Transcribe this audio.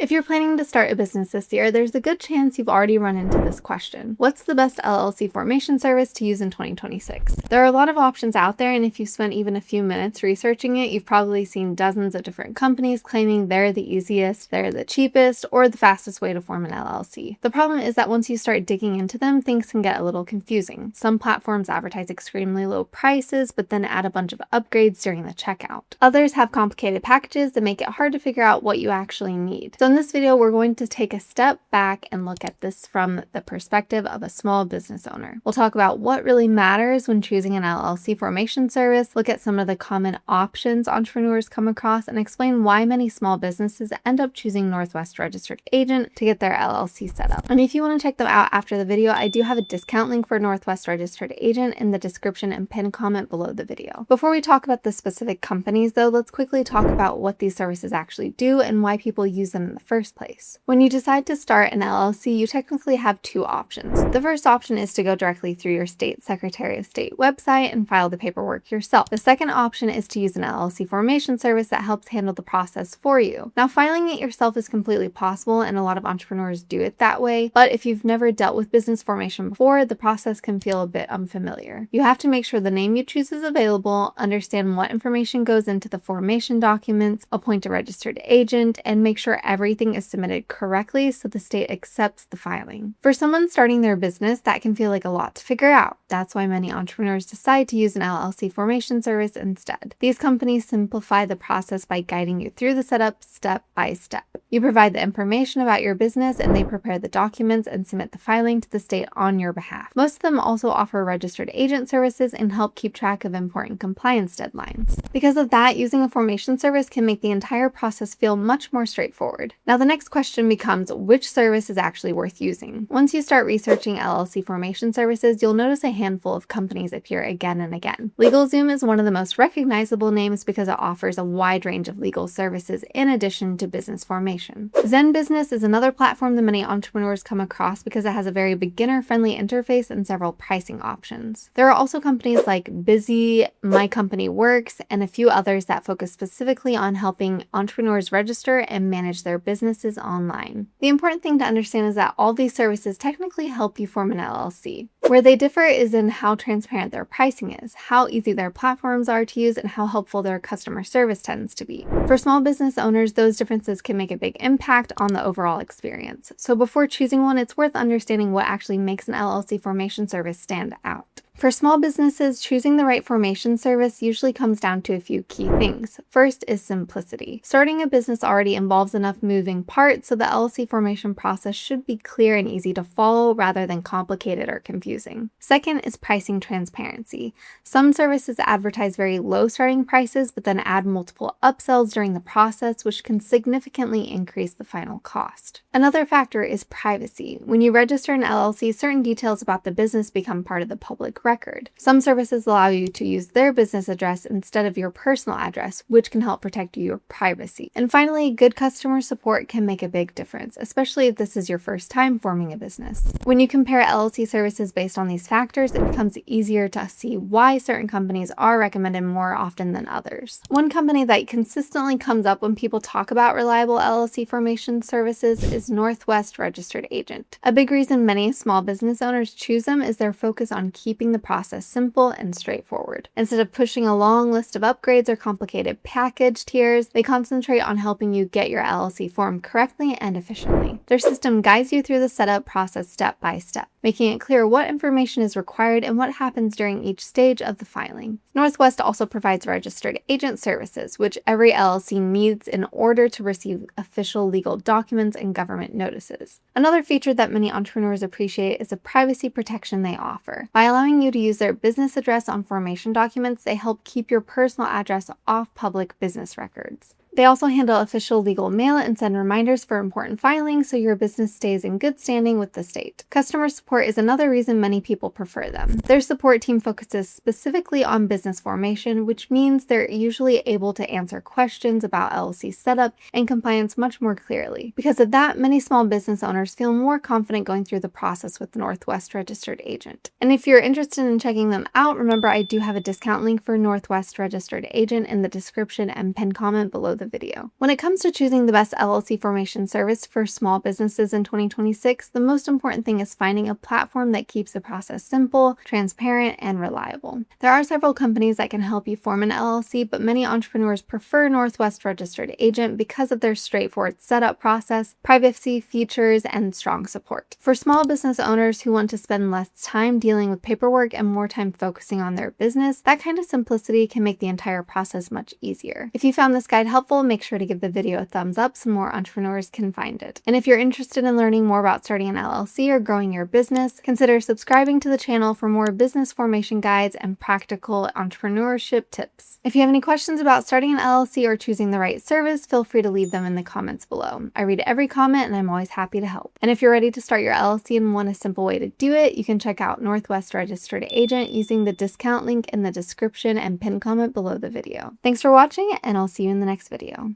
If you're planning to start a business this year, there's a good chance you've already run into this question. What's the best LLC formation service to use in 2026? There are a lot of options out there, and if you spent even a few minutes researching it, you've probably seen dozens of different companies claiming they're the easiest, they're the cheapest, or the fastest way to form an LLC. The problem is that once you start digging into them, things can get a little confusing. Some platforms advertise extremely low prices, but then add a bunch of upgrades during the checkout. Others have complicated packages that make it hard to figure out what you actually need. So in this video, we're going to take a step back and look at this from the perspective of a small business owner. We'll talk about what really matters when choosing an LLC formation service, look at some of the common options entrepreneurs come across, and explain why many small businesses end up choosing Northwest Registered Agent to get their LLC set up. And if you want to check them out after the video, I do have a discount link for Northwest Registered Agent in the description and pinned comment below the video. Before we talk about the specific companies though, let's quickly talk about what these services actually do and why people use them in the first place. When you decide to start an LLC, you technically have two options. The first option is to go directly through your state Secretary of State website and file the paperwork yourself. The second option is to use an LLC formation service that helps handle the process for you. Now, filing it yourself is completely possible, and a lot of entrepreneurs do it that way, but if you've never dealt with business formation before, the process can feel a bit unfamiliar. You have to make sure the name you choose is available, understand what information goes into the formation documents, appoint a registered agent, and make sure everything is submitted correctly so the state accepts the filing. For someone starting their business, that can feel like a lot to figure out. That's why many entrepreneurs decide to use an LLC formation service instead. These companies simplify the process by guiding you through the setup step by step. You provide the information about your business and they prepare the documents and submit the filing to the state on your behalf. Most of them also offer registered agent services and help keep track of important compliance deadlines. Because of that, using a formation service can make the entire process feel much more straightforward. Now, the next question becomes which service is actually worth using. Once you start researching LLC formation services, you'll notice a handful of companies appear again and again. LegalZoom is one of the most recognizable names because it offers a wide range of legal services in addition to business formation. Zen Business is another platform that many entrepreneurs come across because it has a very beginner-friendly interface and several pricing options. There are also companies like Busy, My Company Works, and a few others that focus specifically on helping entrepreneurs register and manage their businesses online. The important thing to understand is that all these services technically help you form an LLC. Where they differ is in how transparent their pricing is, how easy their platforms are to use, and how helpful their customer service tends to be. For small business owners, those differences can make a big impact on the overall experience. So before choosing one, it's worth understanding what actually makes an LLC formation service stand out. For small businesses, choosing the right formation service usually comes down to a few key things. First is simplicity. Starting a business already involves enough moving parts, so the LLC formation process should be clear and easy to follow rather than complicated or confusing. Second is pricing transparency. Some services advertise very low starting prices, but then add multiple upsells during the process, which can significantly increase the final cost. Another factor is privacy. When you register an LLC, certain details about the business become part of the public record. Some services allow you to use their business address instead of your personal address, which can help protect your privacy. And finally, good customer support can make a big difference, especially if this is your first time forming a business. When you compare LLC services based on these factors, it becomes easier to see why certain companies are recommended more often than others. One company that consistently comes up when people talk about reliable LLC formation services is Northwest Registered Agent. A big reason many small business owners choose them is their focus on keeping the process simple and straightforward. Instead of pushing a long list of upgrades or complicated package tiers, they concentrate on helping you get your LLC formed correctly and efficiently. Their system guides you through the setup process step by step, making it clear what information is required and what happens during each stage of the filing. Northwest also provides registered agent services, which every LLC needs in order to receive official legal documents and government notices. Another feature that many entrepreneurs appreciate is the privacy protection they offer. By allowing you to use their business address on formation documents, they help keep your personal address off public business records. They also handle official legal mail and send reminders for important filings so your business stays in good standing with the state. Customer support is another reason many people prefer them. Their support team focuses specifically on business formation, which means they're usually able to answer questions about LLC setup and compliance much more clearly. Because of that, many small business owners feel more confident going through the process with Northwest Registered Agent. And if you're interested in checking them out, remember I do have a discount link for Northwest Registered Agent in the description and pinned comment below the video. When it comes to choosing the best LLC formation service for small businesses in 2026, the most important thing is finding a platform that keeps the process simple, transparent, and reliable. There are several companies that can help you form an LLC, but many entrepreneurs prefer Northwest Registered Agent because of their straightforward setup process, privacy features, and strong support. For small business owners who want to spend less time dealing with paperwork and more time focusing on their business, that kind of simplicity can make the entire process much easier. If you found this guide helpful, make sure to give the video a thumbs up so more entrepreneurs can find it. And if you're interested in learning more about starting an LLC or growing your business, consider subscribing to the channel for more business formation guides and practical entrepreneurship tips. If you have any questions about starting an LLC or choosing the right service, feel free to leave them in the comments below. I read every comment and I'm always happy to help. And if you're ready to start your LLC and want a simple way to do it, you can check out Northwest Registered Agent using the discount link in the description and pinned comment below the video. Thanks for watching, and I'll see you in the next video.